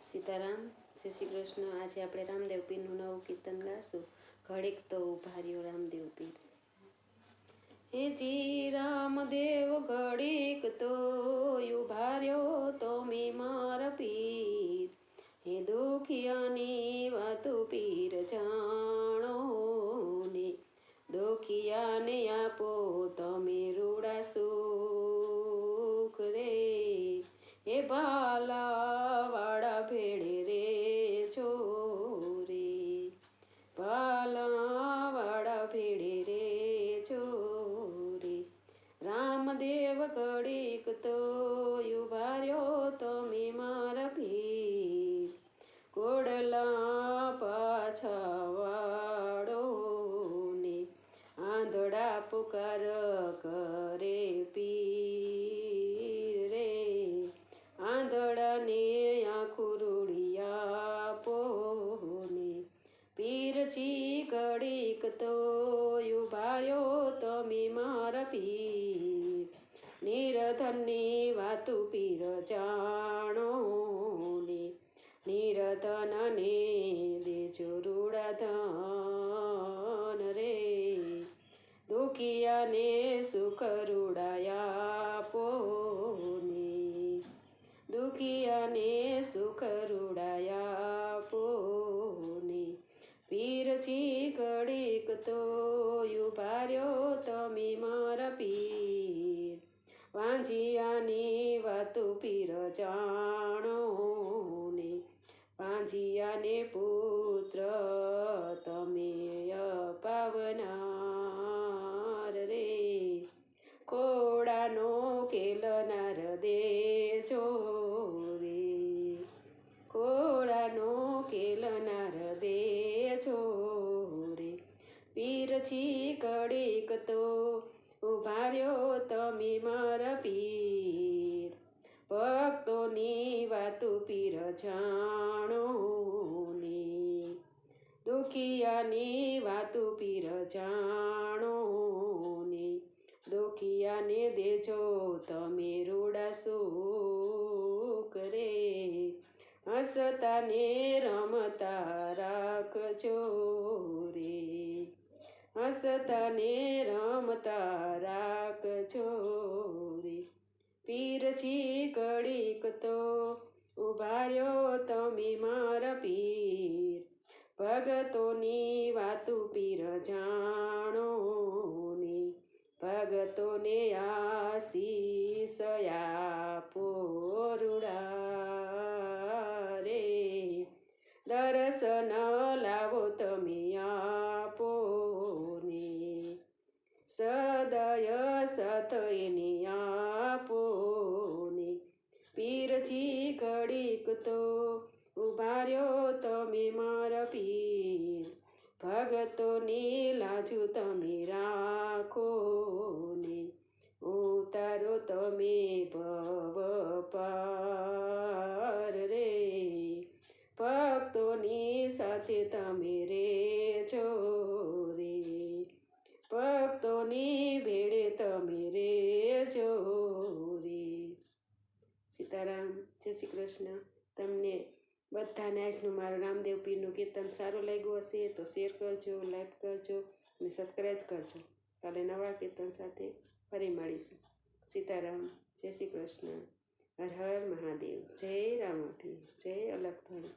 સીતારામ, જય શ્રી કૃષ્ણ। આજે આપણે રામદેવ પીરનું નવું કીર્તન ગાશું। ઘડીક તો ઉભા રહ્યો રામદેવ પીર। હે જી રામદેવ ઘડીક તો ઉભા રહ્યો તમે મારા પીર। હે દુખિયાની વાતું પીર જાણો ને, દુખિયાને આપો તમે રૂડા સુખ રે। હે ભાલાવાળા ભેળે રે છો રે, ભાલાવાળા ભેળે રે છો રે। રામદેવ ઘડીક તો ઉભા રહ્યો તમે મારા પીર। ઘોડલા પાછા વાળો ને, આંધળા પુકાર કરે પીર રે। આંધળાને આંખું રૂડી આપો ને, પીરજી ઘડીક તો ઉભા રહ્યો તમે મારા પીર। નિરધનની વાતું પીર જાણો ને, નિરધનને દેજો રૂડા ધન રે। દુખિયાને સુખ રૂડાયા આપો ને, દુખિયાને સુખ રૂડાયા આપો ને। પીરજી ઘડીક તો ઉભા રહ્યો તમે મારા પીર। વાંજિયાની વાતું પીર જાણો ને, વાંજિયાને પુત્ર તમે અપાવનાર રે। ખોડાનો કેલનાર દેજો રે, ખોડાનો કેલનાર દેજો રે। પીરજી ઘડીક તો ઉભા રહ્યો તમે મારા પીર। ભક્તોની વાતું પીર જાણો ને, દુખિયાની વાતું પીર જાણો ને, દુખિયાને દેજો તમે રૂડા સુખ રે। હસતાને રમતા રાખજો રે, હસતાને રમતા રાખજો રે। પીરજી ઘડીક તો ઉભા રહ્યો તમે મારા પીર। ભગતોની વાતું પીર જાણો ને, ભગતોને આશીષ આપો રૂડા રે। દર્શન લાવો તમે આપો ને, સદય સાથ એને આપો ને। પીરજી ઘડીક તો ઉભા રહ્યો તમે મારા પીર। ભગતોની લાજુ તમે રાખો ને, ઉતારો તમે ભવ પાર રે। ભક્તોની સાથે તમે રેજો રે, ભક્તોની ભેળે તમે રેજો રે। સીતારામ, જય શ્રી કૃષ્ણ। તમને બધાને આજનું મારું રામદેવ પીરનું કીર્તન સારું લાગ્યું હશે તો શેર કરજો, લાઈક કરજો અને સબસ્ક્રાઈબ કરજો। કાલે નવા કીર્તન સાથે ફરી મળીશું। સીતારામ, જય શ્રી કૃષ્ણ। હર હર મહાદેવ। જય રામાપીર, જય અલખધણી।